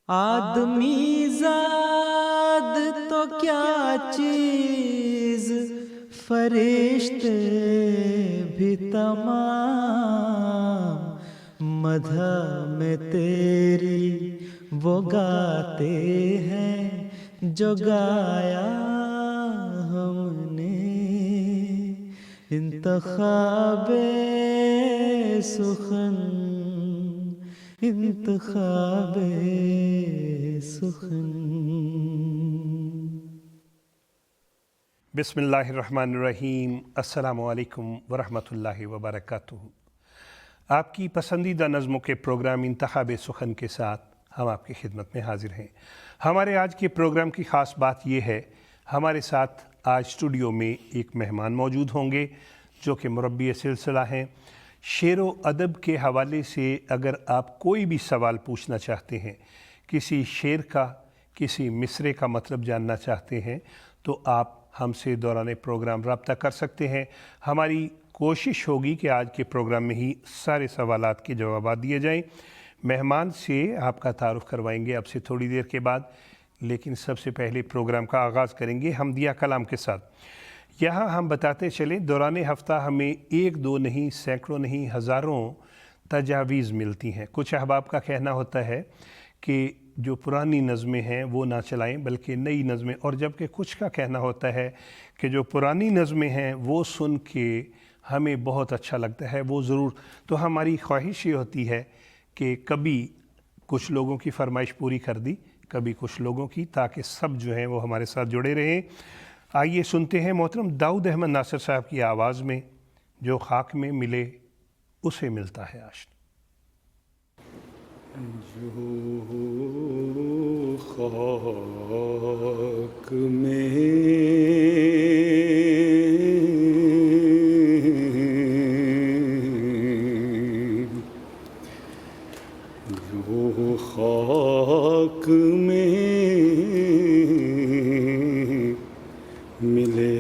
آدمی زاد تو کیا چیز، فرشتے بھی تمام مدح میں تیری وہ گاتے ہیں جو گایا ہم نے۔ انتخاب سخن، انتخاب سخن۔ بسم اللہ الرحمن الرحیم۔ السلام علیکم ورحمۃ اللہ وبرکاتہ۔ آپ کی پسندیدہ نظموں کے پروگرام انتخاب سخن کے ساتھ ہم آپ کی خدمت میں حاضر ہیں۔ ہمارے آج کے پروگرام کی خاص بات یہ ہے، ہمارے ساتھ آج اسٹوڈیو میں ایک مہمان موجود ہوں گے جو کہ مربی سلسلہ ہیں۔ شعر و ادب کے حوالے سے اگر آپ کوئی بھی سوال پوچھنا چاہتے ہیں، کسی شعر کا، کسی مصرعے کا مطلب جاننا چاہتے ہیں، تو آپ ہم سے دوران پروگرام رابطہ کر سکتے ہیں۔ ہماری کوشش ہوگی کہ آج کے پروگرام میں ہی سارے سوالات کے جوابات دیے جائیں۔ مہمان سے آپ کا تعارف کروائیں گے اب سے تھوڑی دیر کے بعد، لیکن سب سے پہلے پروگرام کا آغاز کریں گے حمدیہ کلام کے ساتھ۔ یہاں ہم بتاتے چلیں، دوران ہفتہ ہمیں ایک دو نہیں، سینکڑوں نہیں، ہزاروں تجاویز ملتی ہیں۔ کچھ احباب کا کہنا ہوتا ہے کہ جو پرانی نظمیں ہیں وہ نہ چلائیں بلکہ نئی نظمیں، اور جبکہ کچھ کا کہنا ہوتا ہے کہ جو پرانی نظمیں ہیں وہ سن کے ہمیں بہت اچھا لگتا ہے، وہ ضرور۔ تو ہماری خواہش یہ ہوتی ہے کہ کبھی کچھ لوگوں کی فرمائش پوری کر دی، کبھی کچھ لوگوں کی، تاکہ سب جو ہیں وہ ہمارے ساتھ جڑے رہیں۔ آئیے سنتے ہیں محترم داؤد احمد ناصر صاحب کی آواز میں، جو خاک میں ملے اسے ملتا ہے عاشق۔ جو خاک میں خاک میں ملے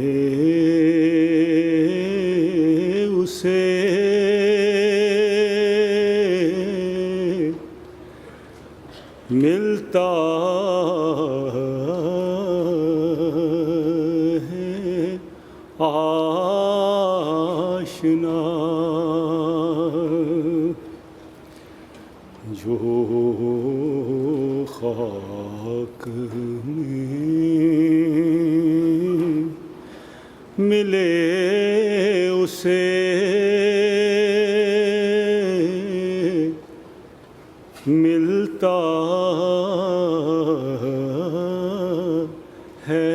اسے ملتا ہے آشنا۔ جو خاک میں ملے اسے ملتا ہے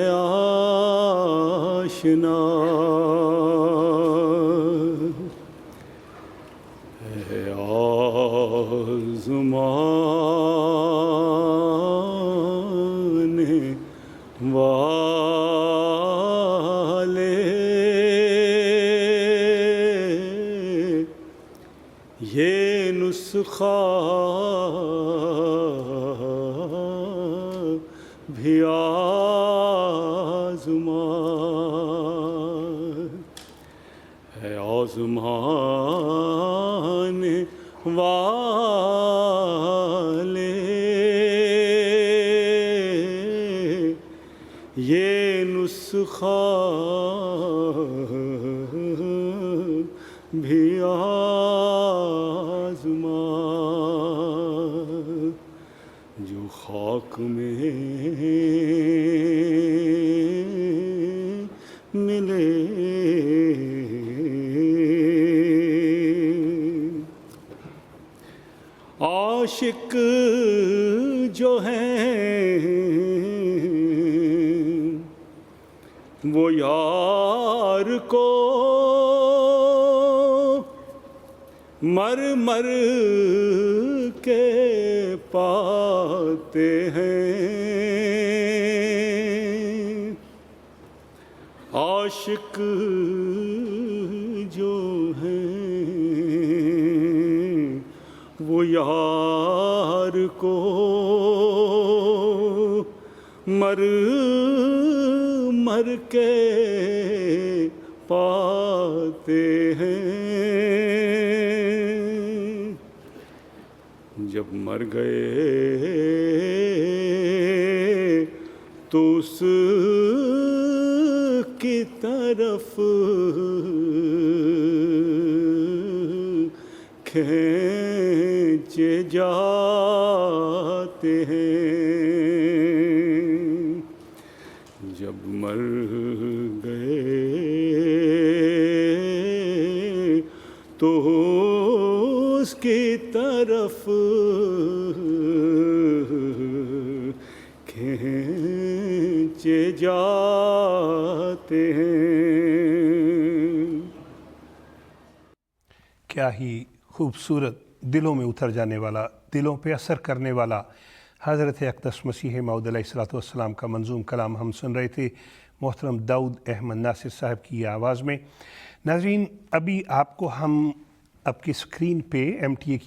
آشنا۔ ہے آزمانے والے یہ نسخہ بھی آزمان ہے، آزمانے والے یہ نسخہ بھی آزمان۔ جو خاک میں ملے عاشق جو ہیں وہ یار کو مر مر کے پاتے ہیں۔ عاشق جو ہیں وہ یار کو مر مر کے پاتے ہیں۔ جب مر گئے تو اس کی طرف کھینچے جاتے ہیں، جب مر گئے تو اس کی طرف کھینچے جاتے ہیں۔ کیا ہی خوبصورت، دلوں میں اتر جانے والا، دلوں پہ اثر کرنے والا حضرت اقدس مسیح موعود علیہ السلام کا منظوم کلام ہم سن رہے تھے محترم داؤد احمد ناصر صاحب کی آواز میں۔ ناظرین، ابھی آپ کو ہم آپ کی اسکرین پہ ایم ٹی اے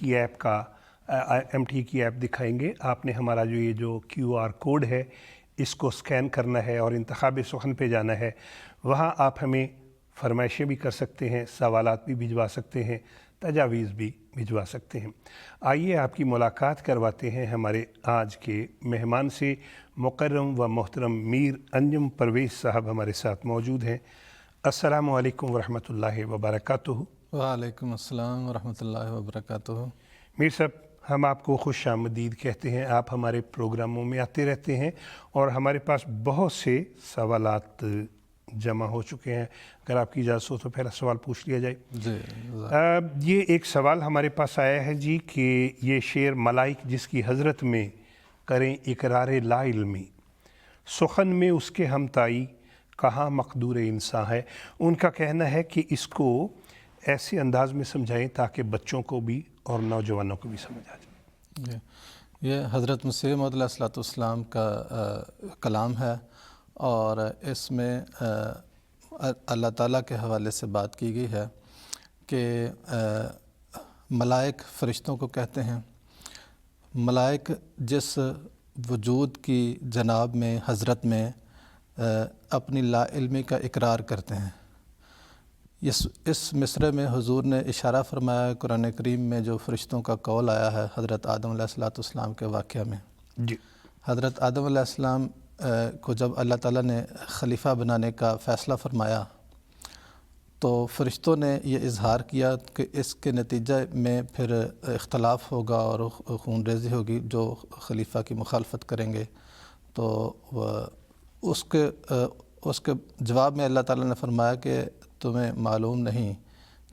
کی ایپ دکھائیں گے۔ آپ نے ہمارا یہ جو QR کوڈ ہے اس کو اسکین کرنا ہے اور انتخاب سخن پہ جانا ہے۔ وہاں آپ ہمیں فرمائشیں بھی کر سکتے ہیں، سوالات بھی بھجوا سکتے ہیں، تجاویز بھی بھجوا سکتے ہیں۔ آئیے آپ کی ملاقات کرواتے ہیں ہمارے آج کے مہمان سے۔ مکرم و محترم میر انجم پرویز صاحب ہمارے ساتھ موجود ہیں۔ السلام علیکم ورحمۃ اللہ وبرکاتہ۔ وعلیکم السلام ورحمۃ اللہ وبرکاتہ۔ میر صاحب، ہم آپ کو خوش آمدید کہتے ہیں۔ آپ ہمارے پروگراموں میں آتے رہتے ہیں اور ہمارے پاس بہت سے سوالات جمع ہو چکے ہیں۔ اگر آپ کی اجازت ہو تو پہلا سوال پوچھ لیا جائے۔ جی، یہ ایک سوال ہمارے پاس آیا ہے جی کہ یہ شعر ملائک جس کی حضرت میں کریں اقرار لا علمی، سخن میں اس کے ہمتائی کہاں مقدور انسان ہے۔ ان کا کہنا ہے کہ اس کو ایسے انداز میں سمجھائیں تاکہ بچوں کو بھی اور نوجوانوں کو بھی سمجھ آ جائے۔ یہ حضرت مسیح موعود علیہ السلام کا کلام ہے اور اس میں اللہ تعالیٰ کے حوالے سے بات کی گئی ہے کہ ملائک فرشتوں کو کہتے ہیں، ملائک جس وجود کی جناب میں حضرت میں اپنی لا علمی کا اقرار کرتے ہیں۔ اس مصرعے میں حضور نے اشارہ فرمایا ہے قرآن کریم میں جو فرشتوں کا قول آیا ہے حضرت آدم علیہ السلام کے واقعہ میں۔ جی، حضرت آدم علیہ السلام کو جب اللہ تعالیٰ نے خلیفہ بنانے کا فیصلہ فرمایا تو فرشتوں نے یہ اظہار کیا کہ اس کے نتیجہ میں پھر اختلاف ہوگا اور خون ریزی ہوگی جو خلیفہ کی مخالفت کریں گے۔ تو اس کے جواب میں اللہ تعالیٰ نے فرمایا کہ تمہیں معلوم نہیں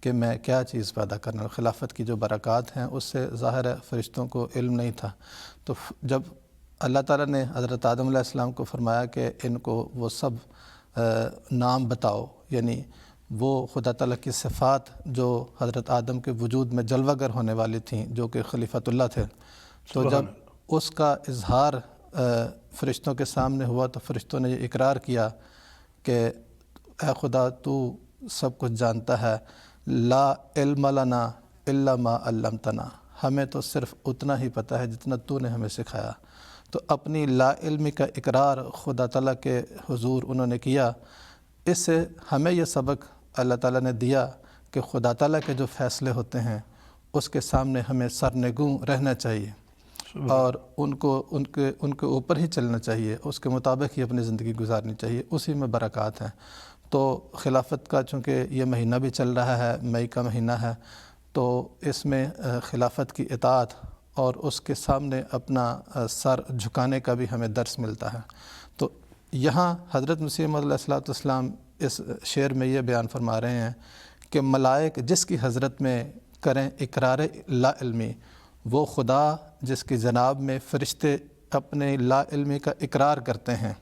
کہ میں کیا چیز پیدا کرنا ہوں۔ خلافت کی جو برکات ہیں اس سے ظاہر ہے فرشتوں کو علم نہیں تھا۔ تو جب اللہ تعالیٰ نے حضرت آدم علیہ السلام کو فرمایا کہ ان کو وہ سب نام بتاؤ، یعنی وہ خدا تعالیٰ کی صفات جو حضرت آدم کے وجود میں جلوہ گر ہونے والی تھیں جو کہ خلیفۃ اللہ تھے، تو جب اس کا اظہار فرشتوں کے سامنے ہوا تو فرشتوں نے یہ اقرار کیا کہ اے خدا تو سب کچھ جانتا ہے، لا علم لنا الا ما علمتنا، ہمیں تو صرف اتنا ہی پتہ ہے جتنا تو نے ہمیں سکھایا۔ تو اپنی لا علمی کا اقرار خدا تعالیٰ کے حضور انہوں نے کیا۔ اس سے ہمیں یہ سبق اللہ تعالیٰ نے دیا کہ خدا تعالیٰ کے جو فیصلے ہوتے ہیں اس کے سامنے ہمیں سرنگوں رہنا چاہیے اور ان کے اوپر ہی چلنا چاہیے، اس کے مطابق ہی اپنی زندگی گزارنی چاہیے، اسی میں برکات ہیں۔ تو خلافت کا چونکہ یہ مہینہ بھی چل رہا ہے، مئی کا مہینہ ہے، تو اس میں خلافت کی اطاعت اور اس کے سامنے اپنا سر جھکانے کا بھی ہمیں درس ملتا ہے۔ تو یہاں حضرت مسیح موعود علیہ السلام اس شعر میں یہ بیان فرما رہے ہیں کہ ملائک جس کی حضرت میں کریں اقرار لا علمی، وہ خدا جس کی جناب میں فرشتے اپنے لا علمی کا اقرار کرتے ہیں،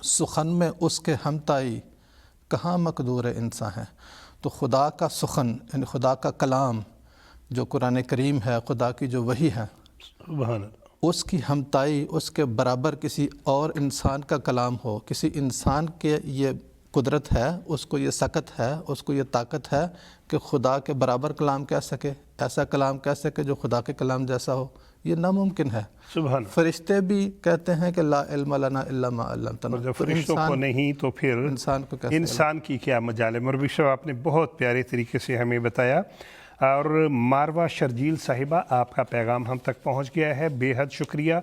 سخن میں اس کے ہمتائی کہاں مقدور انسان ہے۔ تو خدا کا سخن یعنی خدا کا کلام جو قرآن کریم ہے، خدا کی جو وحی ہے، سبحان اللہ، اس کی ہمتائی اس کے برابر کسی اور انسان کا کلام ہو، کسی انسان کے یہ قدرت ہے، اس کو یہ سکت ہے، اس کو یہ طاقت ہے کہ خدا کے برابر کلام کہہ سکے، ایسا کلام کہہ سکے جو خدا کے کلام جیسا ہو، یہ ناممکن ہے۔ سبحان اللہ۔ فرشتے بھی کہتے ہیں کہ لا علم لنا الا ما علمتنا، جب فرشتوں کو نہیں تو پھر انسان کی کیا مجال ہے۔ مربی صاحب، آپ نے بہت پیارے طریقے سے ہمیں بتایا، اور ماروا شرجیل صاحبہ، آپ کا پیغام ہم تک پہنچ گیا ہے، بے حد شکریہ۔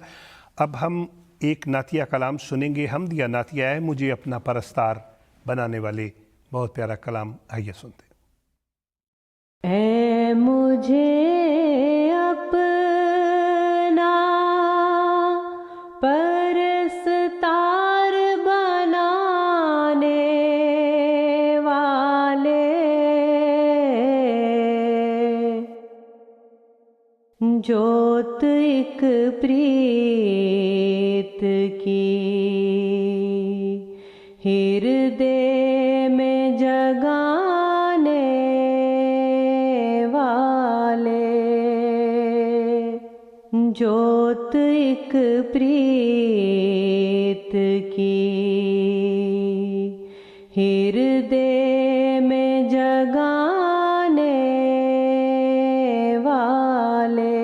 اب ہم ایک نعتیہ کلام سنیں گے. حمدیہ نعتیہ ہے مجھے اپنا پرستار بنانے والے. بہت پیارا کلام، آئیے سنتے ہیں. اے مجھے اپنا پرستار بنانے والے، جوت ایک پریت کی ہردے میں جگانے والے، جوت ایک پریت کی ہردے میں جگانے والے،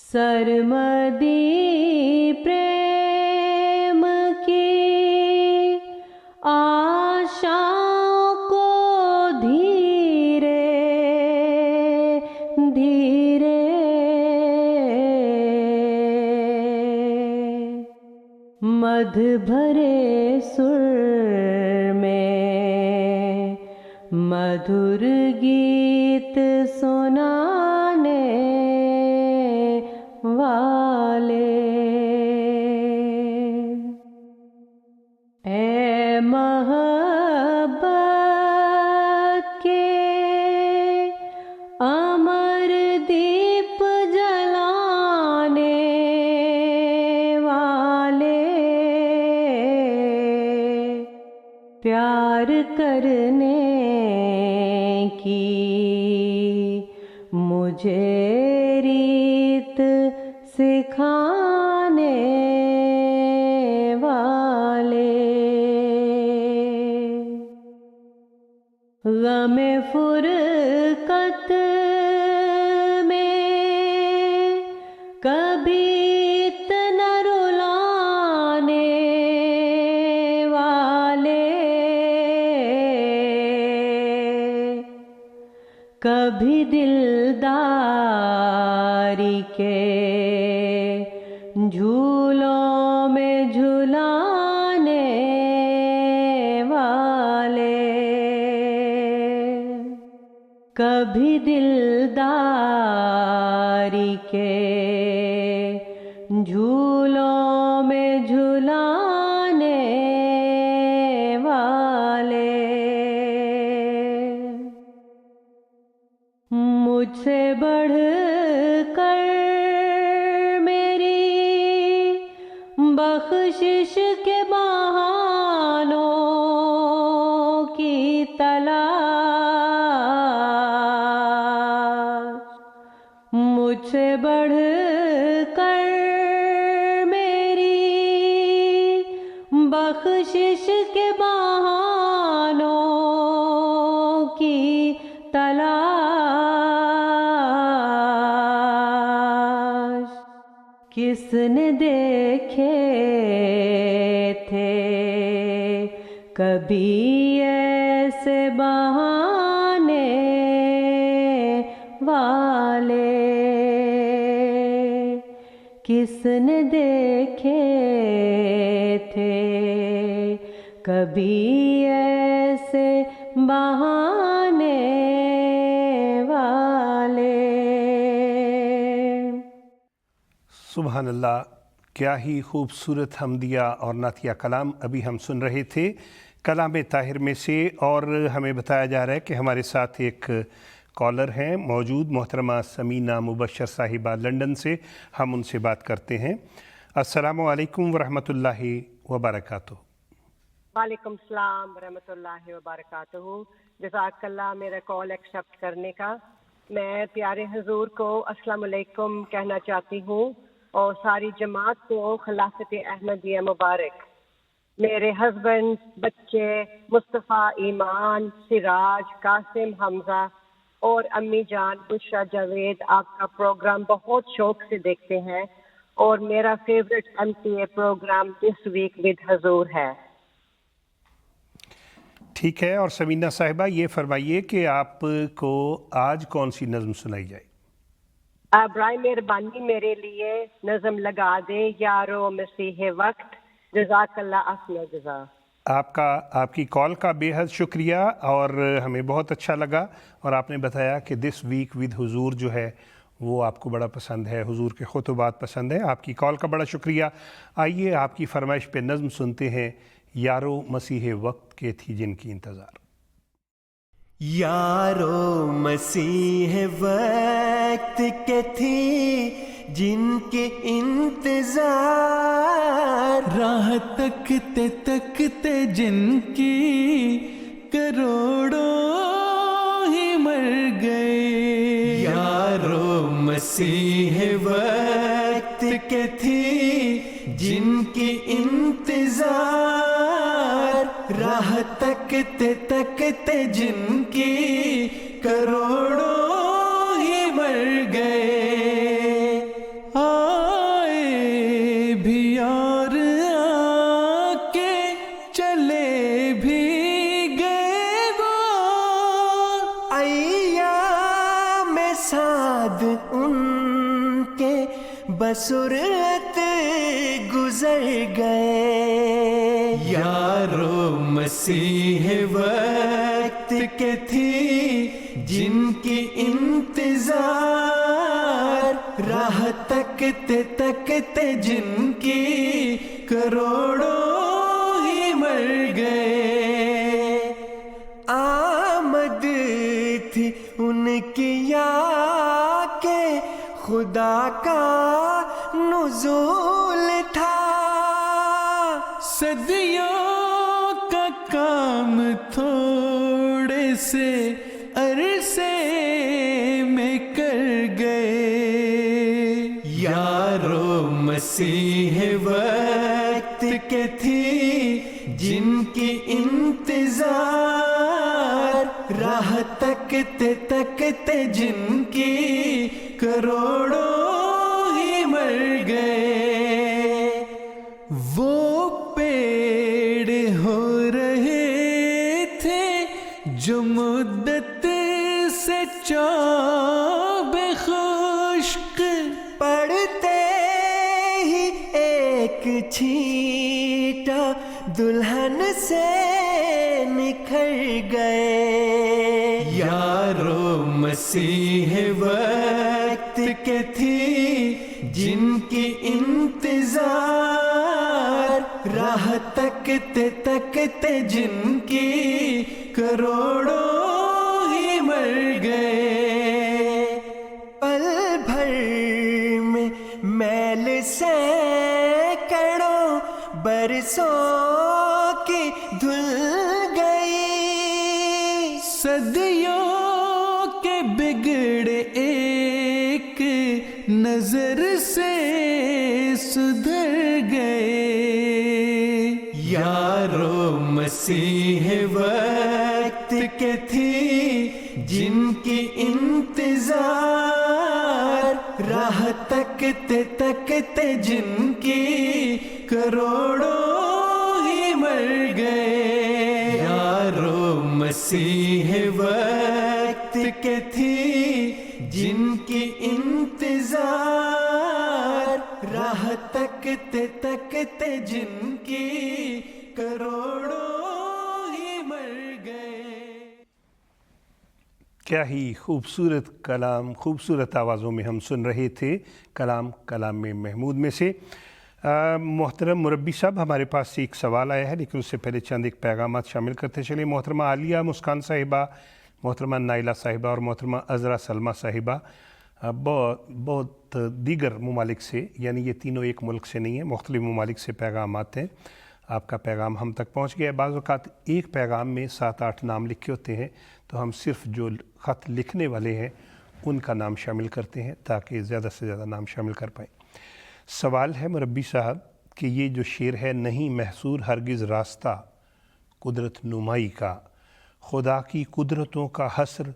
سرمدی پریم کی آشاؤں کو دھیرے دھیرے مدھ بھرے سر میں مدھر گیت سنانے والے، اے محبت کے امر دیپ جلانے والے، پیار کرنے کی مجھے ریت سکھانے والے، غم فرقت میں کبھی اتنا رلانے والے، کبھی دلداری کے جھولوں میں جھلانے والے، کبھی دلداری کے جھولوں میں جھلانے والے، مجھ سے بڑھ کر میری بخشش کے بہانوں کی تلاش، مجھ سے بڑھ کر میری بخشش کے بہانوں کی تلاش، کس نے دیکھے تھے کبھی ایسے بہانے والے، کس نے دیکھے تھے کبھی ایسے بہانے والے. سبحان اللہ، کیا ہی خوبصورت حمدیہ اور نعتیہ کلام ابھی ہم سن رہے تھے کلام طاہر میں سے. اور ہمیں بتایا جا رہا ہے کہ ہمارے ساتھ ایک کالر ہیں موجود، محترمہ سمینہ مبشر صاحبہ لنڈن سے. ہم ان سے بات کرتے ہیں. السلام علیکم ورحمۃ اللہ وبرکاتہ. وعلیکم السلام ورحمۃ اللہ وبرکاتہ. جزاک اللہ میرا کال ایکسیپٹ کرنے کا. میں پیارے حضور کو السلام علیکم کہنا چاہتی ہوں اور ساری جماعت کو خلافت احمدیہ مبارک. میرے ہسبینڈ، بچے مصطفیٰ، ایمان، سراج، قاسم، حمزہ اور امی جان بشرا جاوید آپ کا پروگرام بہت شوق سے دیکھتے ہیں اور میرا favourite MTA programme this week with حضور ہے. ٹھیک ہے. اور سمینہ صاحبہ یہ فرمائیے کہ آپ کو آج کون سی نظم سنائی جائے؟ برائے مہربانی میرے لیے نظم لگا دے یارو مسیح وقت. جزاک اللہ احسن جزا. آپ کی کال کا بے حد شکریہ اور ہمیں بہت اچھا لگا، اور آپ نے بتایا کہ دس ویک ود حضور جو ہے وہ آپ کو بڑا پسند ہے، حضور کے خطبات پسند ہیں. آپ کی کال کا بڑا شکریہ. آئیے آپ کی فرمائش پہ نظم سنتے ہیں، یارو مسیح وقت کے تھی جن کی انتظار. یارو مسیح وقت کے تھی جن کے انتظار، راہ تکتے تکتے جن کی کروڑوں ہی مر گئے. یارو مسیح وقت کے تھی جن کی انتظار، راہ تکتے تکتے جن کی کروڑوں ہی مر گئے. آئے بھی اور آ کے چلے بھی گئے وہ، ایام سعد ان کے بسرعت گزر گئے. یارو مسیح وقت کے تھی جن کی انتظار، راہ تکتے تکتے جن کی کروڑوں ہی مر گئے. آمد تھی ان کی یا کہ خدا کا نزول تھا، صدیوں کا کام تھوڑے سے عرصے میں کر گئے. یارو مسیح وقت کے تھی جن کی انتظار، راہ تکتے تکتے جن کی کروڑوں ہی مر گئے. وہ پیڑ ہو رہے تھے جو مدت سے چوب خشک، پڑتے ہی ایک چھینٹا دلہن سے نکھر گئے. یارو مسیح وقت کے تھی جن کی انتظار، راہ تکتے تکتے جن کی کروڑوں ہی مر گئے. پل بھر میں میل سینکڑوں برسوں کی دھل گئی، صدیوں کے بگڑے ایک نظر سے سدھر گئے. یارو مسیح وقت کے تھی جن کی انتظار، راہ تکتے تکتے جن کی کروڑوں ہی مر گئے. یارو مسیح وقت کے تھی جن کی انتظار، راہ تکتے تکتے جن کی کروڑوں ہی مر گئے. کیا ہی خوبصورت کلام، خوبصورت آوازوں میں ہم سن رہے تھے کلام محمود میں سے. محترم مربی صاحب، ہمارے پاس ایک سوال آیا ہے، لیکن اس سے پہلے چند ایک پیغامات شامل کرتے چلیں. محترمہ عالیہ مسکان صاحبہ، محترمہ نائلہ صاحبہ اور محترمہ عذرا سلمہ صاحبہ بہت دیگر ممالک سے، یعنی یہ تینوں ایک ملک سے نہیں ہیں، مختلف ممالک سے پیغام آتے ہیں. آپ کا پیغام ہم تک پہنچ گیا ہے. بعض اوقات ایک پیغام میں 7-8 نام لکھے ہوتے ہیں، تو ہم صرف جو خط لکھنے والے ہیں ان کا نام شامل کرتے ہیں تاکہ زیادہ سے زیادہ نام شامل کر پائیں. سوال ہے مربی صاحب کہ یہ جو شعر ہے، نہیں محصور ہرگز راستہ قدرت نمائی کا، خدا کی قدرتوں کا حصر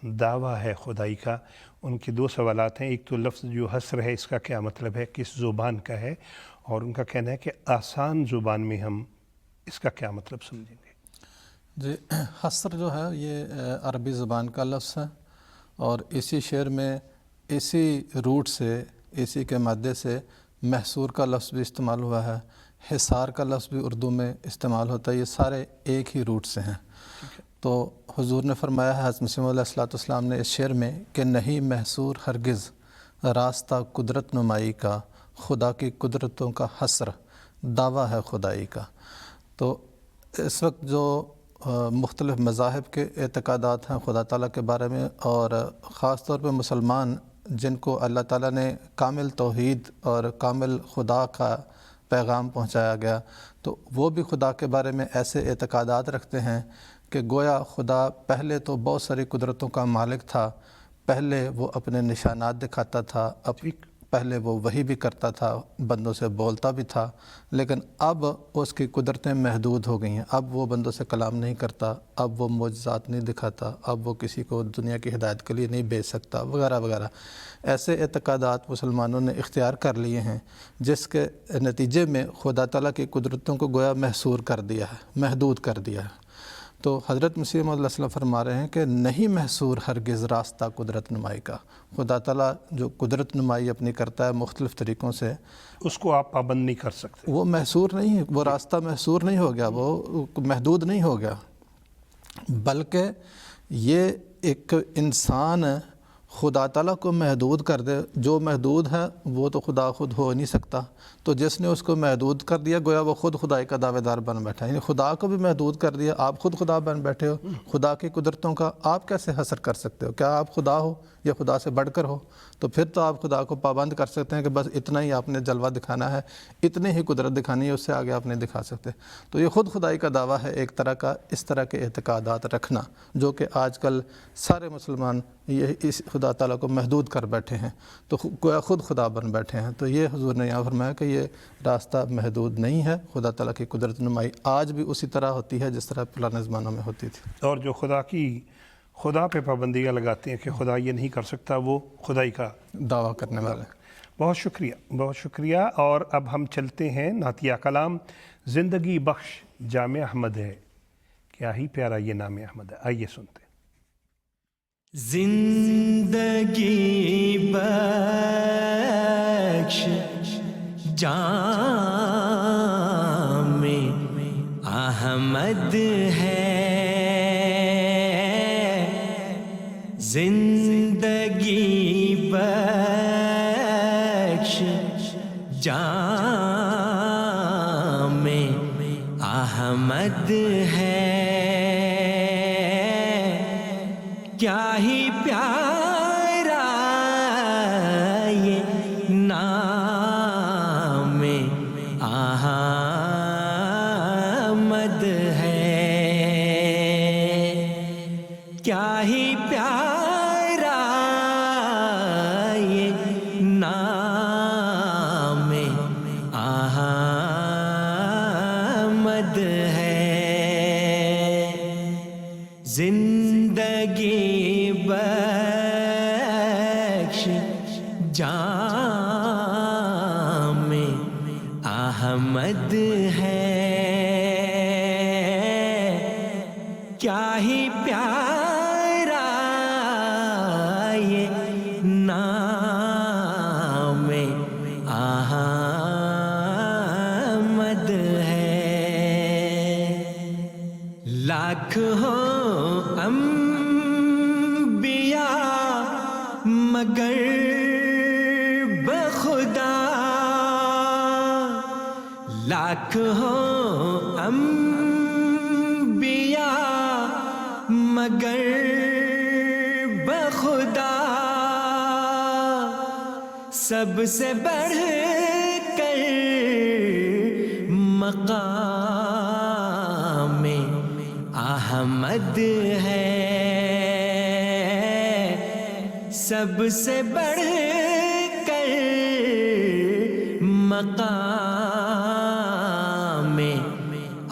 دعویٰ ہے خدائی کا. ان کے 2 سوالات ہیں. ایک تو لفظ جو حصر ہے اس کا کیا مطلب ہے، کس زبان کا ہے، اور ان کا کہنا ہے کہ آسان زبان میں ہم اس کا کیا مطلب سمجھیں گے. جی، حصر جو ہے یہ عربی زبان کا لفظ ہے، اور اسی شعر میں اسی روٹ سے، اسی کے مادے سے محصور کا لفظ بھی استعمال ہوا ہے، حصار کا لفظ بھی اردو میں استعمال ہوتا ہے، یہ سارے ایک ہی روٹ سے ہیں۔ تو حضور نے فرمایا ہے، حضرت مسیح موعود علیہ السلام نے اس شعر میں کہ نہیں محصور ہرگز راستہ قدرت نمائی کا، خدا کی قدرتوں کا حصر دعویٰ ہے خدائی کا۔ تو اس وقت جو مختلف مذاہب کے اعتقادات ہیں خدا تعالیٰ کے بارے میں، اور خاص طور پہ مسلمان جن کو اللہ تعالیٰ نے کامل توحید اور کامل خدا کا پیغام پہنچایا گیا، تو وہ بھی خدا کے بارے میں ایسے اعتقادات رکھتے ہیں کہ گویا خدا پہلے تو بہت ساری قدرتوں کا مالک تھا، پہلے وہ اپنے نشانات دکھاتا تھا، پہلے وہ وحی بھی کرتا تھا، بندوں سے بولتا بھی تھا، لیکن اب اس کی قدرتیں محدود ہو گئی ہیں، اب وہ بندوں سے کلام نہیں کرتا، اب وہ معجزات نہیں دکھاتا، اب وہ کسی کو دنیا کی ہدایت کے لیے نہیں بھیج سکتا، وغیرہ وغیرہ۔ ایسے اعتقادات مسلمانوں نے اختیار کر لیے ہیں، جس کے نتیجے میں خدا تعالیٰ کی قدرتوں کو گویا محصور کر دیا ہے، محدود کر دیا ہے۔ تو حضرت مسیح موعود علیہ السلام فرما رہے ہیں کہ نہیں محصور ہرگز راستہ قدرت نمائی کا۔ خدا تعالیٰ جو قدرت نمائی اپنی کرتا ہے مختلف طریقوں سے، اس کو آپ پابند نہیں کر سکتے، وہ محصور نہیں، وہ راستہ محصور نہیں ہو گیا، وہ محدود نہیں ہو گیا، بلکہ یہ ایک انسان خدا تعالیٰ کو محدود کر دے، جو محدود ہے وہ تو خدا خود ہو نہیں سکتا، تو جس نے اس کو محدود کر دیا گویا وہ خود خدائی کا دعوے دار بن بیٹھا ہے، یعنی خدا کو بھی محدود کر دیا، آپ خود خدا بن بیٹھے ہو۔ خدا کی قدرتوں کا آپ کیسے حصر کر سکتے ہو؟ کیا آپ خدا ہو یا خدا سے بڑھ کر ہو؟ تو پھر تو آپ خدا کو پابند کر سکتے ہیں کہ بس اتنا ہی آپ نے جلوہ دکھانا ہے، اتنی ہی قدرت دکھانی ہے، اس سے آگے آپ نہیں دکھا سکتے۔ تو یہ خود خدائی کا دعویٰ ہے ایک طرح کا، اس طرح کے اعتقادات رکھنا، جو کہ آج کل سارے مسلمان یہ اس خدا تعالیٰ کو محدود کر بیٹھے ہیں، تو گویا خود خدا بن بیٹھے ہیں۔ تو یہ حضور نے یہاں فرمایا کہ یہ راستہ محدود نہیں ہے، خدا تعالیٰ کی قدرت نمائی آج بھی اسی طرح ہوتی ہے جس طرح پرانے زمانوں میں ہوتی تھی۔ اور جو خدا پہ پابندیاں لگاتے ہیں کہ خدا یہ نہیں کر سکتا، وہ خدائی کا دعویٰ کرنے والے۔ بہت شکریہ، بہت شکریہ۔ اور اب ہم چلتے ہیں نعتیہ کلام زندگی بخش جام احمد ہے۔ کیا ہی پیارا یہ نام احمد ہے، آئیے سنتے ہیں۔ زندگی بخش جام احمد ہے، زندگی بخش جام احمد ہے، کیا ہی پیارا یہ نام احمد ہے، کیا ہی پیارا یہ نام احمد ہے، زندگی بخش جام احمد ہے، کیا ہی پیارا یہ نام احمد ہے، لاکھ ہو انبیاء مگر بخدا، لاکھ ہو انبیاء مگر بخدا، سب سے بڑھ کر مقام احمد ہے، سب سے بڑھ کر مقام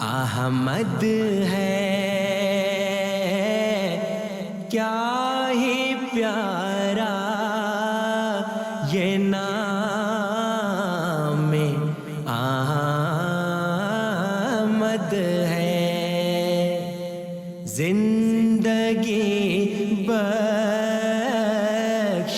احمد ہے، کیا ہی پیارا یہ نام احمد ہے، زندگی بخش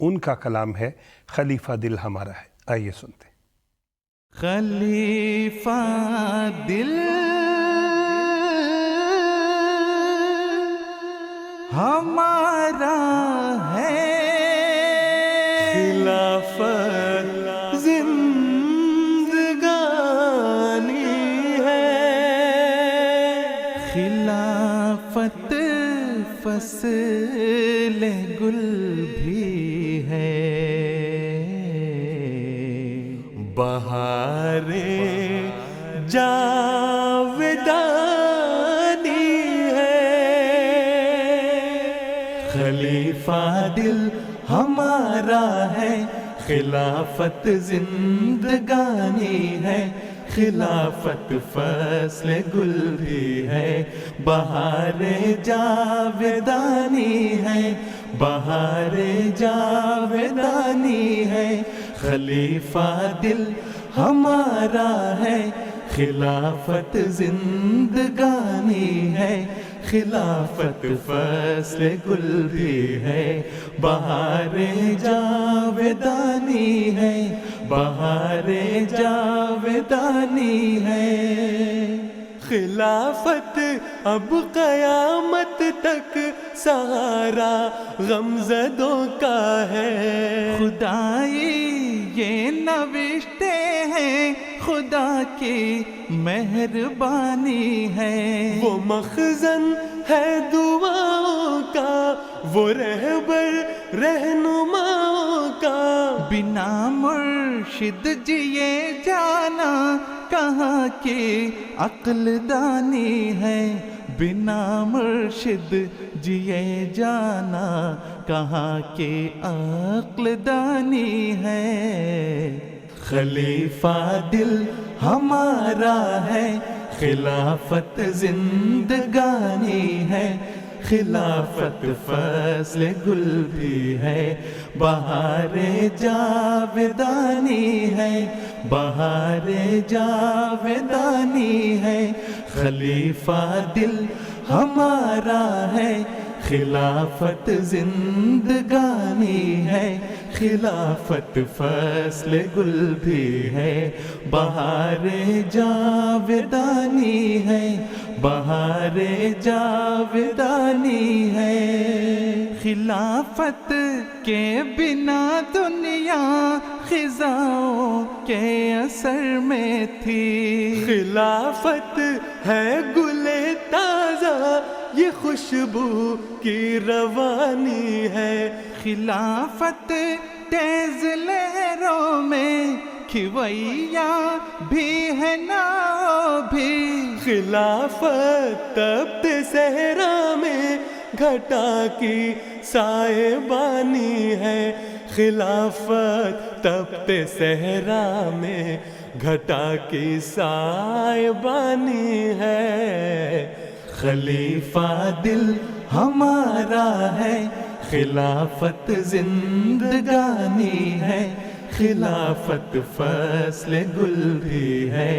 ان کا کلام ہے خلیفہ دل ہمارا ہے. آئیے سنتے ہیں. خلیفہ دل ہمارا ہے، خلافت زندگانی ہے، خلافت فصل گل بھی ہے، بہار جاودانی ہے. خلیفہ دل ہمارا ہے، خلافت زندگانی ہے، خلافت فصل گل بھی ہے، بہار جاودانی ہے، بہار جاودانی ہے. خلیفہ دل ہمارا ہے، خلافت زندگانی ہے، خلافت فصل گل بھی ہے، بہار جاودانی ہے، بہار جاودانی ہے. خلافت اب قیامت تک سہارا غمزدوں کا ہے. خدائی یہ نوشتے ہیں، خدا کی مہربانی ہے، وہ مخزن ہے دعاؤں کا، وہ رہبر رہنماؤں کا. بنا مرشد جیے جانا کہاں کی عقل دانی ہے، بنا مرشد جیے جانا کہاں کی عقل دانی ہے. خلیفہ دل ہمارا ہے، خلافت زندگانی ہے، خلافت فصل گل بھی ہے، بہار جاودانی ہے، بہار جاودانی ہے. خلیفہ دل ہمارا ہے، خلافت زندگانی ہے، خلافت فصل گل بھی ہے، بہار جاودانی ہے، بہار جاودانی ہے. خلافت کے بنا دنیا خزاؤں کے اثر میں تھی، خلافت ہے گل تازہ، یہ خوشبو کی روانی ہے. خلافت تیز لہروں میں کھویا بھی ہے ناؤ بھی، خلافت تپت صحرا میں گھٹا کی سائے بانی ہے. خلافت تپت صحرا میں گھٹا کی سائے بانی ہے. خلیفہ دل ہمارا ہے، خلافت زندگانی ہے، خلافت فصل گل بھی ہے،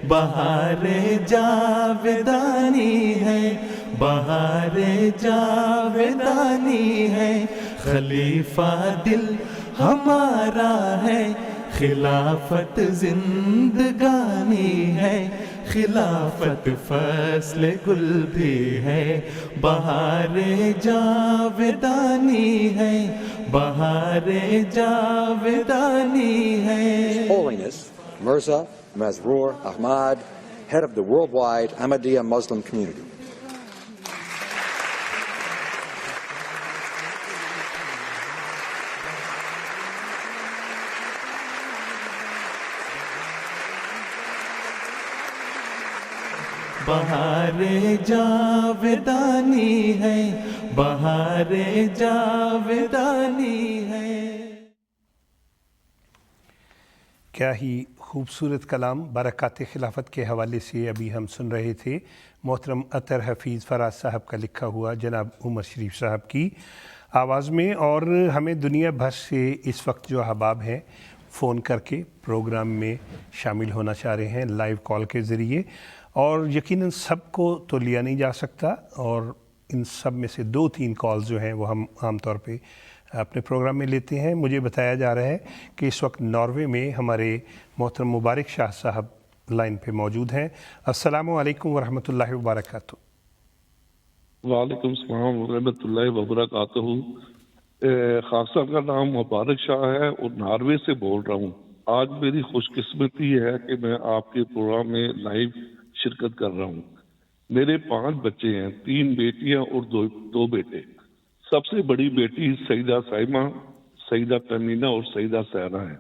بہار جاودانی ہے، بہار جاودانی ہے. خلیفہ دل ہمارا ہے، خلافت زندگانی ہے، خلافت فصل گل بھی ہے، بہار جاودانی ہے، بہار جاودانی ہے. Holiness Mirza Masroor Ahmad, head of the worldwide Ahmadiyya Muslim community. بہار جاودانی ہے، بہار جاودانی ہے. کیا ہی خوبصورت کلام برکات خلافت کے حوالے سے ابھی ہم سن رہے تھے. محترم اطہر حفیظ فراز صاحب کا لکھا ہوا جناب عمر شریف صاحب کی آواز میں. اور ہمیں دنیا بھر سے اس وقت جو احباب ہیں فون کر کے پروگرام میں شامل ہونا چاہ رہے ہیں لائیو کال کے ذریعے، اور یقیناً سب کو تو لیا نہیں جا سکتا، اور ان سب میں سے 2-3 کالز جو ہیں وہ ہم عام طور پہ اپنے پروگرام میں لیتے ہیں۔ مجھے بتایا جا رہا ہے کہ اس وقت ناروے میں ہمارے محترم مبارک شاہ صاحب لائن پہ موجود ہیں۔ السلام علیکم ورحمۃ اللہ وبرکاتہ۔ وعلیکم السلام ورحمۃ اللہ وبرکاتہ۔ خاص صاحب کا نام مبارک شاہ ہے اور ناروے سے بول رہا ہوں۔ آج میری خوش قسمتی ہے کہ میں آپ کے پروگرام میں لائیو شرکت کر رہا ہوں۔ میرے 5 بچے ہیں، 3 بیٹیاں اور 2 بیٹے۔ سب سے بڑی بیٹی سیدہ سائمہ، سیدہ تمینہ اور سیدہ سہرا ہے،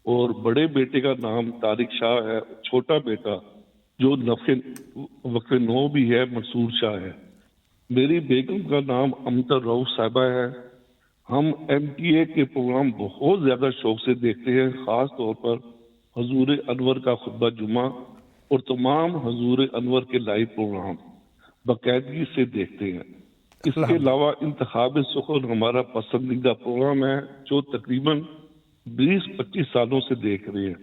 اور بڑے بیٹے کا نام طارق شاہ ہے۔ چھوٹا بیٹا جو وقف 9 بھی ہے منصور شاہ ہے۔ میری بیگم کا نام امتر رؤف صاحبہ ہے۔ ہم MTA کے پروگرام بہت زیادہ شوق سے دیکھتے ہیں، خاص طور پر حضور انور کا خطبہ جمعہ اور تمام حضور انور کے لائیو پروگرام باقاعدگی سے دیکھتے ہیں۔ اس کے علاوہ انتخاب سخن ہمارا پسندیدہ پروگرام ہے جو تقریباً 20-25 سالوں سے دیکھ رہے ہیں،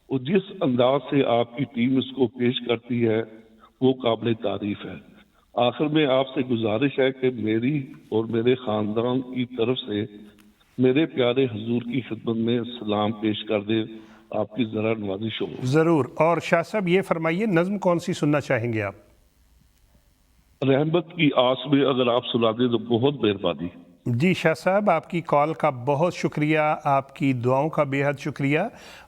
اور جس انداز سے آپ کی ٹیم اس کو پیش کرتی ہے وہ قابل تعریف ہے۔ آخر میں آپ سے گزارش ہے کہ میری اور میرے خاندان کی طرف سے میرے پیارے حضور کی خدمت میں سلام پیش کر دے، آپ کی ذرا نوازش ہو۔ ضرور۔ اور شاہ صاحب یہ فرمائیے نظم کون سی سننا چاہیں گے آپ؟ رحمت کی آس میں اگر آپ سنا دیں تو بہت مہربانی۔ جی شاہ صاحب، آپ کی کال کا بہت شکریہ، آپ کی دعاؤں کا بے حد شکریہ۔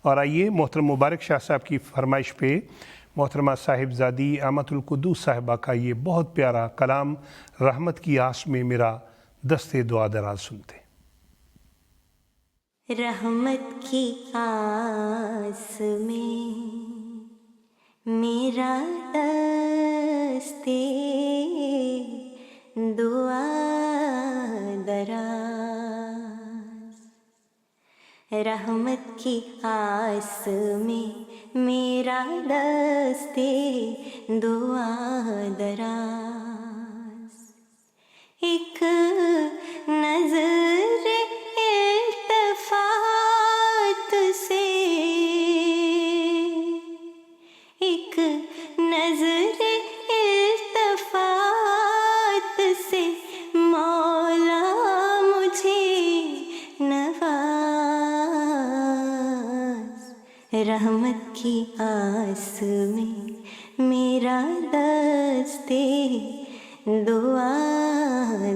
اور آئیے محترم مبارک شاہ صاحب کی فرمائش پہ محترمہ صاحبزادی آمۃ القدوس صاحبہ کا یہ بہت پیارا کلام رحمت کی آس میں میرا دست دعا دراز سنتے۔ رحمت کی آس میں میرا دست دعا دراز، رحمت کی آس میں میرا دست دعا دراز، ایک نظر التفات سے، ایک نظر التفات سے مولا مجھے نواز، رحمت کی آس میں میرا دست دعا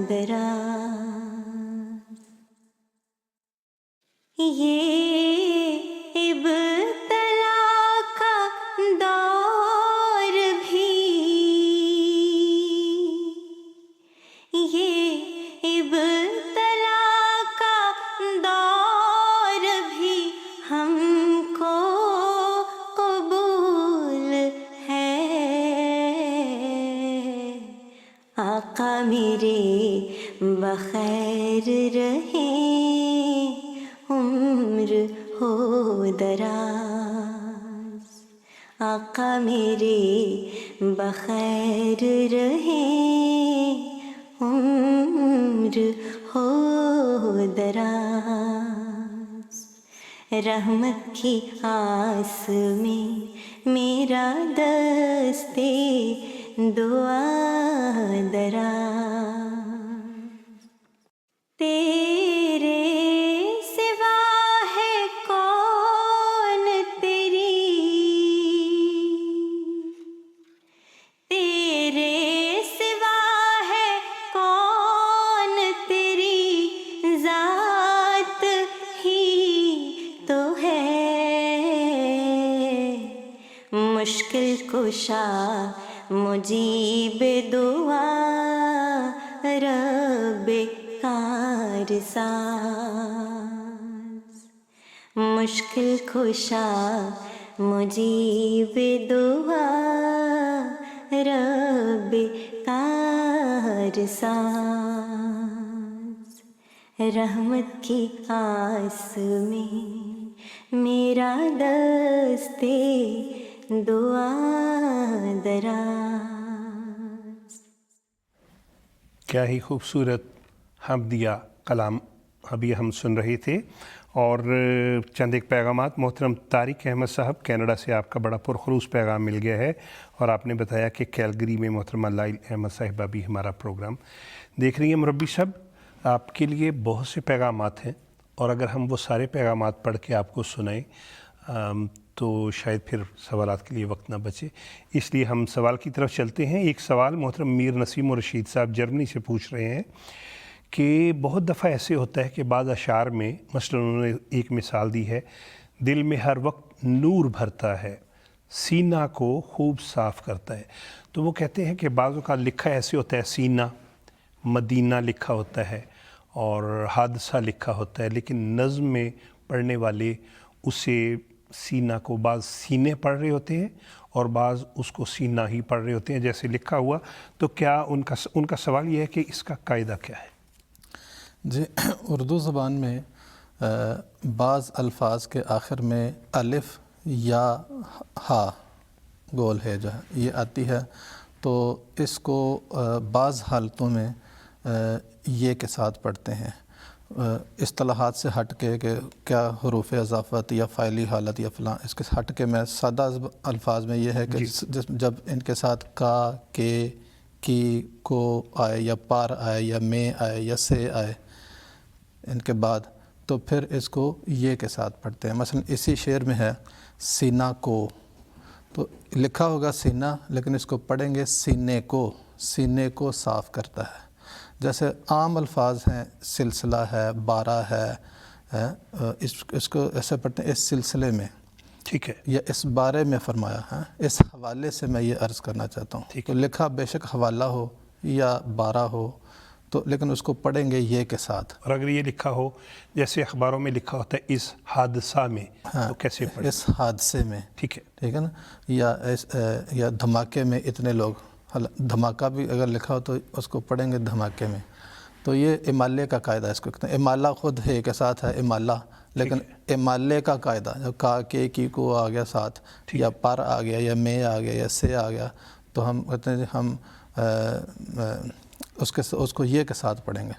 دراز، یہ ابتلا کا دور بھی، یہ ابتلا کا دور بھی ہم کو قبول ہے، آقا میرے بخیر رہیں، عمر ہو دراز، آقا میرے بخیر رہیں، عمر ہو دراز، رحمت کی آس میں میرا دست دعا دراز، تیرے سوا ہے کون تیری، تیرے سوا ہے کون تیری ذات ہی تو ہے، مشکل کشا مجیب دعا رب کارساز، مشکل کشا مجیب دعا رب کارساز، رحمت کی آس میں میرا دست دعا دراز۔ کیا ہی خوبصورت حمدیہ کلام ابھی ہم سن رہے تھے۔ اور چند ایک پیغامات، محترم طارق احمد صاحب کینیڈا سے آپ کا بڑا پرخلوص پیغام مل گیا ہے، اور آپ نے بتایا کہ کیلگری میں محترمہ لائل احمد صاحبہ بھی ہمارا پروگرام دیکھ رہی ہیں۔ مربی صاحب، آپ کے لیے بہت سے پیغامات ہیں اور اگر ہم وہ سارے پیغامات پڑھ کے آپ کو سنائیں تو شاید پھر سوالات کے لیے وقت نہ بچے، اس لیے ہم سوال کی طرف چلتے ہیں۔ ایک سوال محترم میر نسیم الرشید صاحب جرمنی سے پوچھ رہے ہیں کہ بہت دفعہ ایسے ہوتا ہے کہ بعض اشعار میں، مثلا انہوں نے ایک مثال دی ہے، دل میں ہر وقت نور بھرتا ہے، سینہ کو خوب صاف کرتا ہے، تو وہ کہتے ہیں کہ بعضوں کا لکھا ایسے ہوتا ہے، سینہ مدینہ لکھا ہوتا ہے اور حادثہ لکھا ہوتا ہے، لیکن نظم میں پڑھنے والے اسے سینہ کو بعض سینے پڑھ رہے ہوتے ہیں اور بعض اس کو سینہ ہی پڑھ رہے ہوتے ہیں جیسے لکھا ہوا۔ تو کیا ان کا سوال یہ ہے کہ اس کا قاعدہ کیا ہے؟ جی، اردو زبان میں بعض الفاظ کے آخر میں الف یا ہا گول ہے جو ہے یہ آتی ہے، تو اس کو بعض حالتوں میں یہ کے ساتھ پڑھتے ہیں، اصطلاحات سے ہٹ کے کہ کیا حروف اضافت یا فعلی حالت یا فلاں، اس کے ہٹ کے میں سادہ الفاظ میں یہ ہے کہ جب ان کے ساتھ کا، کے، کی، کو آئے یا پار آئے یا میں آئے یا سے آئے ان کے بعد، تو پھر اس کو یہ کے ساتھ پڑھتے ہیں۔ مثلا اسی شعر میں ہے سینہ کو، تو لکھا ہوگا سینہ لیکن اس کو پڑھیں گے سینے کو، سینے کو صاف کرتا ہے۔ جیسے عام الفاظ ہیں، سلسلہ ہے، بارہ ہے، اس کو ایسے پڑھتے ہیں اس سلسلے میں، ٹھیک ہے، یا اس بارے میں فرمایا ہے، اس حوالے سے میں یہ عرض کرنا چاہتا ہوں۔ تو لکھا بے شک حوالہ ہو یا بارہ ہو، تو لیکن اس کو پڑھیں گے یہ کے ساتھ۔ اور اگر یہ لکھا ہو جیسے اخباروں میں لکھا ہوتا ہے اس حادثہ میں، تو کیسے پڑھیں؟ اس حادثے میں، ٹھیک ہے، ٹھیک ہے نا، یا دھماکے میں اتنے لوگ، دھماکہ بھی اگر لکھا ہو تو اس کو پڑھیں گے دھماکے میں۔ تو یہ امالے کا قاعدہ اس کو کہتے ہیں۔ امالہ خود ہے کے ساتھ ہے امالہ، لیکن امالے کا قاعدہ جب کا، کے، کی، کو آ گیا ساتھ، یا پر آ گیا یا میں آ گیا یا سے آ گیا، تو ہم کہتے ہیں ہم اس کو یہ کے ساتھ پڑھیں گے۔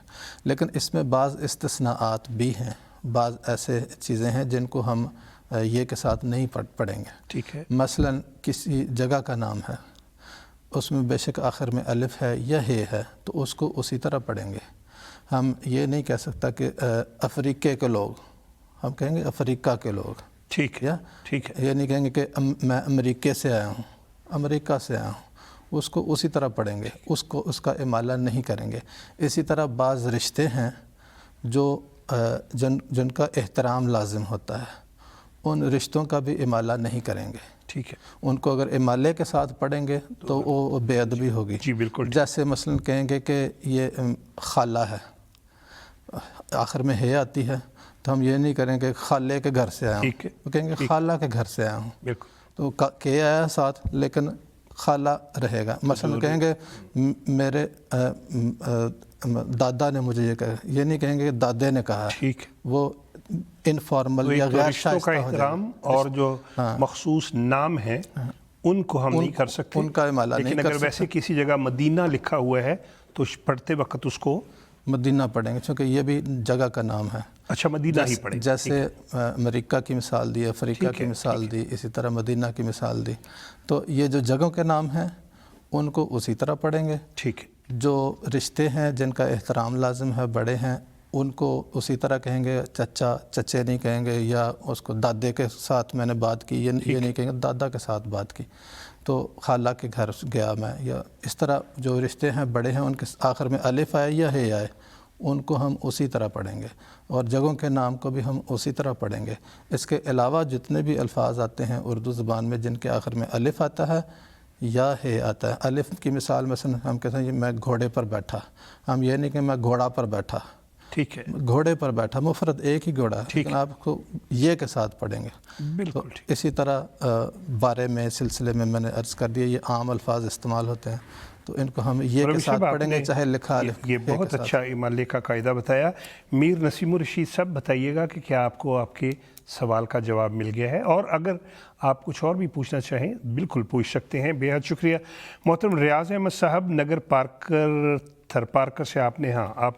لیکن اس میں بعض استثناءات بھی ہیں، بعض ایسے چیزیں ہیں جن کو ہم یہ کے ساتھ نہیں پڑھیں گے۔ ٹھیک ہے، مثلا کسی جگہ کا نام ہے، اس میں بے شک آخر میں الف ہے یا ہے تو اس کو اسی طرح پڑھیں گے۔ ہم یہ نہیں کہہ سکتا کہ افریقے کے لوگ، ہم کہیں گے افریقہ کے لوگ، ٹھیک ہے، ٹھیک ہے، یہ نہیں کہیں گے کہ میں امریکہ سے آیا ہوں، امریکہ سے آیا ہوں، اس کو اسی طرح پڑھیں گے، اس کا امالہ نہیں کریں گے۔ اسی طرح بعض رشتے ہیں جو جن کا احترام لازم ہوتا ہے، ان رشتوں کا بھی امالہ نہیں کریں گے، ٹھیک ہے، ان کو اگر امالے کے ساتھ پڑھیں گے تو وہ بے ادبی ہوگی۔ جی بالکل، جیسے مثلا کہیں گے کہ یہ خالہ ہے، آخر میں ہے آتی ہے، تو ہم یہ نہیں کریں کہ خالے کے گھر سے آیا ہوں، وہ کہیں گے خالہ کے گھر سے آیا ہوں، بالکل، تو کہ آیا ساتھ لیکن خالہ رہے گا۔ مثلا کہیں گے میرے دادا نے مجھے یہ کہا، یہ نہیں کہیں گے کہ دادے نے کہا، ٹھیک، وہ انفارمل یا غیر شائستہ ہو جائے۔ احترام اور جو مخصوص نام ہیں ان کو ہم نہیں کر سکتے، ان کا امالہ نہیں کر سکتے۔ لیکن اگر ویسے کسی جگہ مدینہ لکھا ہوا ہے تو پڑھتے وقت اس کو مدینہ پڑھیں گے، چونکہ یہ بھی جگہ کا نام ہے۔ اچھا، مدینہ ہی پڑھیں، جیسے امریکہ کی مثال دی، افریقہ کی مثال دی، اسی طرح مدینہ کی مثال دی، تو یہ جو جگہوں کے نام ہیں ان کو اسی طرح پڑھیں گے۔ ٹھیک ہے، جو رشتے ہیں جن کا احترام لازم ہے، بڑے ہیں، ان کو اسی طرح کہیں گے، چچا چچے نہیں کہیں گے، یا اس کو دادے کے ساتھ میں نے بات کی، یہ نہیں کہیں گے دادا کے ساتھ بات کی، تو خالہ کے گھر گیا میں، یا اس طرح جو رشتے ہیں بڑے ہیں ان کے آخر میں الف آئے یا ہے آئے، ان کو ہم اسی طرح پڑھیں گے، اور جگہوں کے نام کو بھی ہم اسی طرح پڑھیں گے۔ اس کے علاوہ جتنے بھی الفاظ آتے ہیں اردو زبان میں جن کے آخر میں الف آتا ہے یا ہے آتا ہے، الف کی مثال مثلا ہم کہتے ہیں میں گھوڑے پر بیٹھا، ہم یہ نہیں کہ میں گھوڑا پر بیٹھا، ٹھیک ہے، گھوڑے پر بیٹھا، مفرد ایک ہی گھوڑا ہے، لیکن آپ کو یہ کے ساتھ پڑھیں گے۔ بالکل ٹھیک، اسی طرح بارے میں، سلسلے میں نے عرض کر دیا، یہ عام الفاظ استعمال ہوتے ہیں، تو ان کو ہم یہ کے ساتھ پڑھیں گے، چاہے لکھا الف۔ یہ بہت اچھا امالے کا قاعدہ بتایا۔ میر نسیم الرشید صاحب بتائیے گا کہ کیا آپ کو آپ کے سوال کا جواب مل گیا ہے، اور اگر آپ کچھ اور بھی پوچھنا چاہیں بالکل پوچھ سکتے ہیں۔ بے حد شکریہ محترم ریاض احمد صاحب نگر پارکر تھر پارکر سے، آپ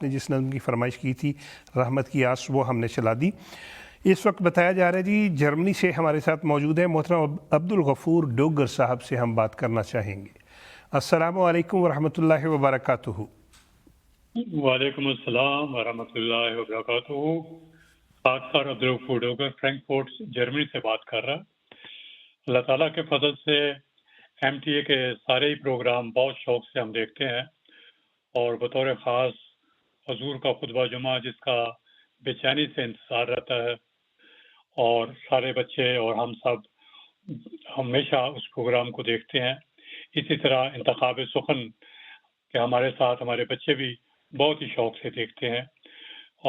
نے جس نظم کی فرمائش کی تھی رحمت کی آس، وہ ہم نے چلا دی۔ اس وقت بتایا جا رہا ہے جی جرمنی سے ہمارے ساتھ موجود ہے محترم عبدالغفور ڈوگر صاحب سے ہم بات کرنا چاہیں گے۔ السلام علیکم ورحمۃ اللہ وبرکاتہ۔ وعلیکم السلام ورحمۃ اللہ وبرکاتہ. خاکسار عبدالغفور ڈوگر فرینکفورٹ جرمنی سے بات کر رہا. اللہ تعالیٰ کے فضل سے ایم ٹی اے کے سارے ہی پروگرام بہت شوق سے ہم دیکھتے ہیں، اور بطور خاص حضور کا خطبہ جمعہ جس کا بے چینی سے انتظار رہتا ہے، اور سارے بچے اور ہم سب ہمیشہ اس پروگرام کو دیکھتے ہیں. اسی طرح انتخاب سخن کہ ہمارے ساتھ ہمارے بچے بھی بہت ہی شوق سے دیکھتے ہیں،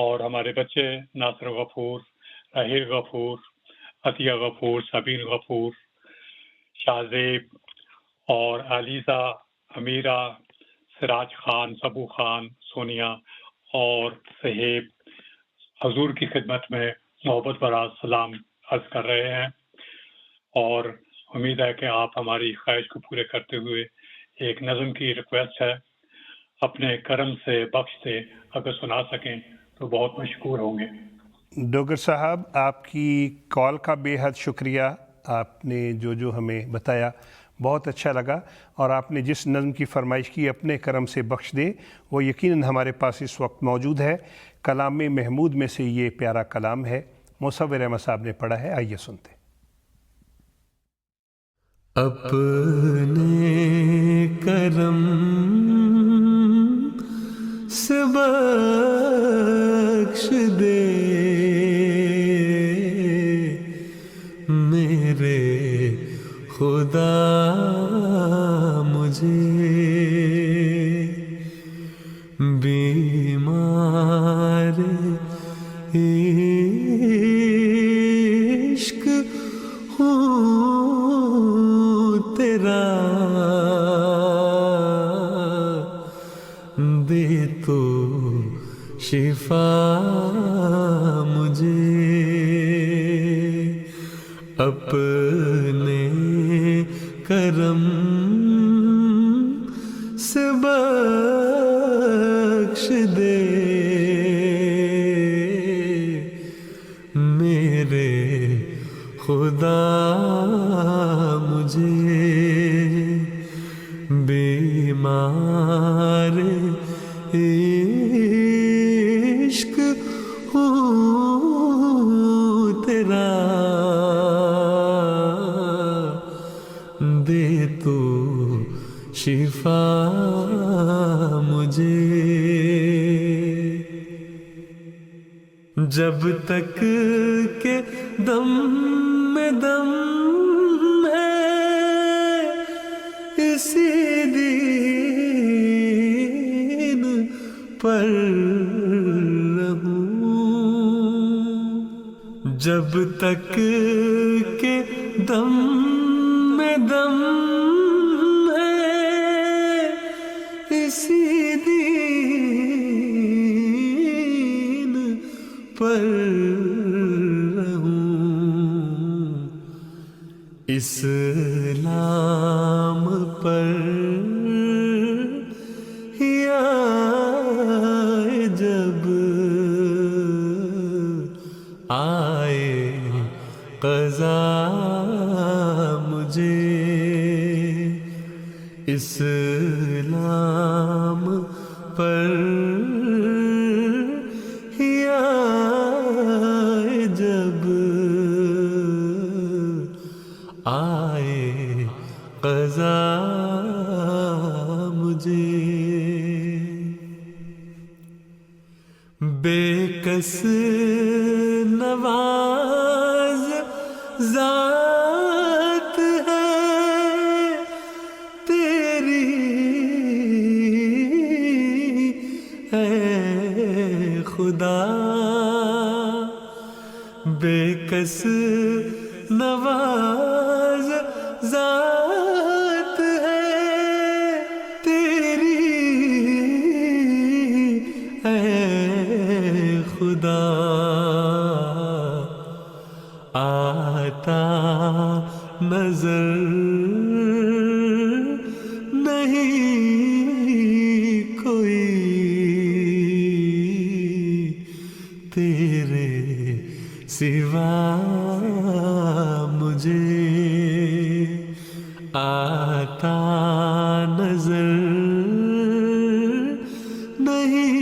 اور ہمارے بچے ناصر غفور، راہیل غفور، عطیہ غفور، سبین غفور، شاہزیب اور علیزہ، امیرہ، سراج خان، سبو خان، سونیا اور صہیب حضور کی خدمت میں محبت بھرا سلام عرض کر رہے ہیں، اور امید ہے کہ آپ ہماری خواہش کو پورے کرتے ہوئے ایک نظم کی ریکویسٹ ہے، اپنے کرم سے بخش دے، اگر سنا سکیں تو بہت مشکور ہوں گے. ڈوگر صاحب آپ کی کال کا بے حد شکریہ. آپ نے جو ہمیں بتایا بہت اچھا لگا، اور آپ نے جس نظم کی فرمائش کی اپنے کرم سے بخش دے، وہ یقیناً ہمارے پاس اس وقت موجود ہے. کلام محمود میں سے یہ پیارا کلام ہے، مصور احمد صاحب نے پڑھا ہے، آئیے سنتے ہیں. اپنے کرم سے بخش دے میرے خدا مجھے، بیمار عشق ہوں تیرا، دے تو شفا مجھے. اپنے کرم سے بخش دے میرے خدا مجھے، بیمار عشق ہوں تیرا، دے تو شفا مجھے. جب تک کہ دم میں دم ہے اسی دین پر رہوں، جب تک کہ دم میں دم ہے اسی دین پر رہوں، اسلام پر یا جب آئے قضا مجھے، اسلام پر یا جب آئے قضا مجھے، بے کس نواز ذات ہے تیری اے خدا، بے کس نواز ذات ہے تیری اے خدا، آتا نظر نہیں کوئی تیرے سوا مجھے، آتا نظر نہیں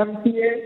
MTA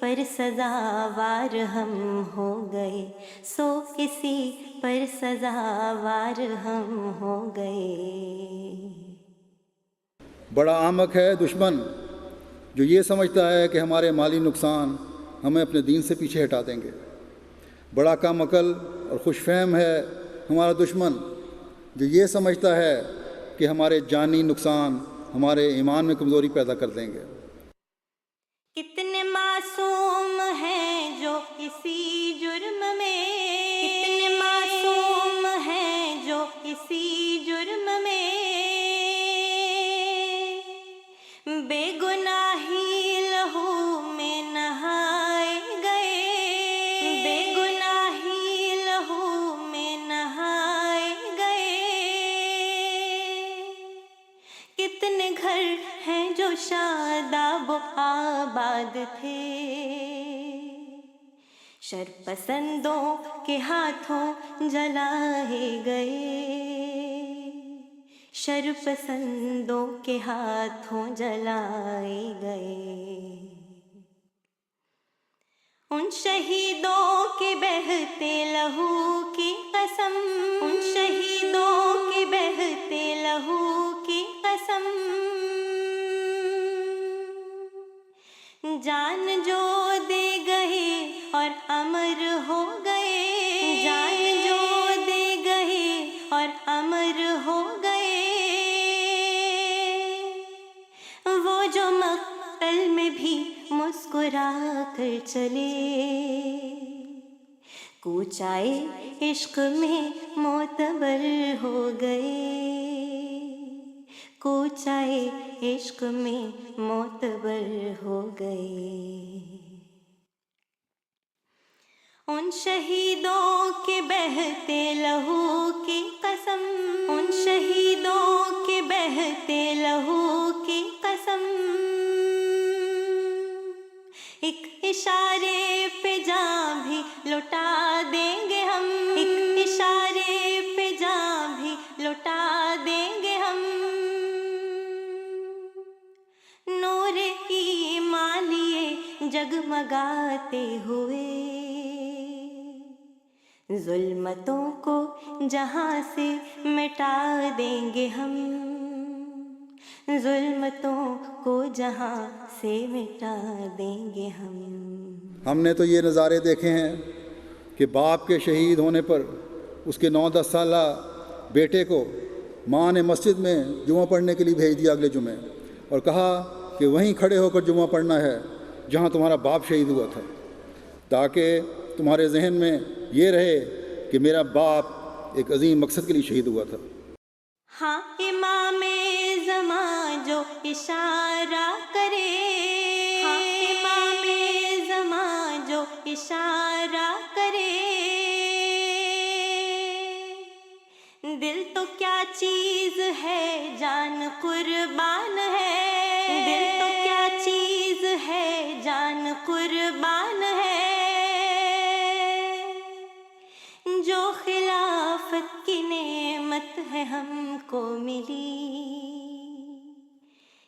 پر سزاوار ہم ہو گئے، سو کسی پر سزاوار ہم ہو گئے۔ بڑا احمق ہے دشمن جو یہ سمجھتا ہے کہ ہمارے مالی نقصان ہمیں اپنے دین سے پیچھے ہٹا دیں گے۔ بڑا کم عقل اور خوش فہم ہے ہمارا دشمن جو یہ سمجھتا ہے کہ ہمارے جانی نقصان ہمارے ایمان میں کمزوری پیدا کر دیں گے۔ کتنے معصوم ہیں جو اسی جرم میں، کتنے معصوم ہیں جو اسی جرم میں بے گناہی لہو میں نہائے گئے، بے گناہی لہو میں نہائے گئے۔ کتنے گھر ہیں جو شاداب و آباد تھے، شر پسندوں کے ہاتھوں جلائے گئے، شر پسندوں کے ہاتھوں جلائے گئے۔ ان شہیدوں کے بہتے لہو کی قسم، ان شہیدوں کے بہتے لہو کی قسم، جان جو دے گئے اور امر ہو گئے، جان جو دے گئے اور امر ہو گئے۔ وہ جو مقتل میں بھی مسکرا کر چلے، کوچائے عشق میں معتبر ہو گئے، کوچائے عشق میں معتبر ہو گئے۔ ان شہیدوں کے بہتے لہو کی قسم، ان شہیدوں کے بہتے لہو کی قسم، ایک اشارے پہ جاں بھی لوٹا دیں گے ہم، ایک اشارے پہ جاں بھی لوٹا دیں گے ہم۔ نور ایمان لیے جگمگاتے ہوئے، ظلمتوں کو جہاں سے مٹا دیں گے ہم، ظلمتوں کو جہاں سے مٹا دیں گے ہم۔ ہم نے تو یہ نظارے دیکھے ہیں کہ باپ کے شہید ہونے پر اس کے 9-10 سالہ بیٹے کو ماں نے مسجد میں جمعہ پڑھنے کے لیے بھیج دیا اگلے جمعے، اور کہا کہ وہیں کھڑے ہو کر جمعہ پڑھنا ہے جہاں تمہارا باپ شہید ہوا تھا، تاکہ تمہارے ذہن میں یہ رہے کہ میرا باپ ایک عظیم مقصد کے لیے شہید ہوا تھا۔ ہاں امام زمان جو اشارہ کرے، ہاں امام زمان جو اشارہ کرے، دل تو کیا چیز ہے جان قربان ہے، دل تو کیا چیز ہے جان قربان ہے، جو خلافت کی نعمت ہے ہم کو ملی،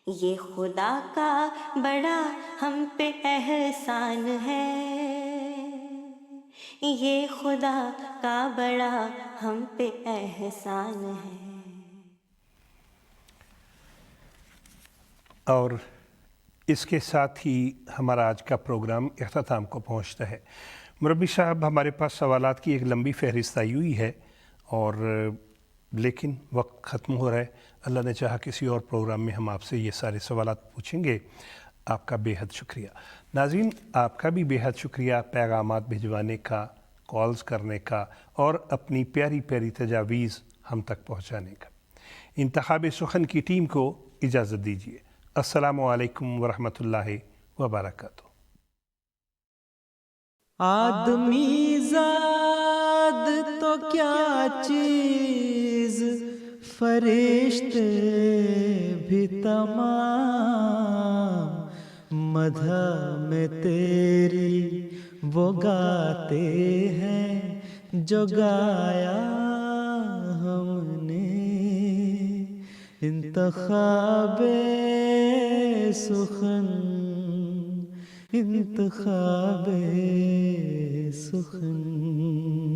یہ خدا کا بڑا ہم پہ احسان ہے، یہ خدا کا بڑا ہم پہ احسان ہے۔ اور اس کے ساتھ ہی ہمارا آج کا پروگرام اختتام کو پہنچتا ہے۔ مربی صاحب، ہمارے پاس سوالات کی ایک لمبی فہرست آئی ہوئی ہے، اور لیکن وقت ختم ہو رہا ہے۔ اللہ نے چاہا کسی اور پروگرام میں ہم آپ سے یہ سارے سوالات پوچھیں گے۔ آپ کا بے حد شکریہ۔ ناظرین، آپ کا بھی بے حد شکریہ پیغامات بھجوانے کا، کالز کرنے کا، اور اپنی پیاری پیاری تجاویز ہم تک پہنچانے کا۔ انتخاب سخن کی ٹیم کو اجازت دیجیے۔ السلام علیکم ورحمۃ اللہ وبرکاتہ۔ آدمی زاد تو کیا چیز، فرشتے بھی تمام، مدح میں تیری وہ گاتے ہیں جو گایا ہم نے۔ انتخاب سخن انتخاب سخن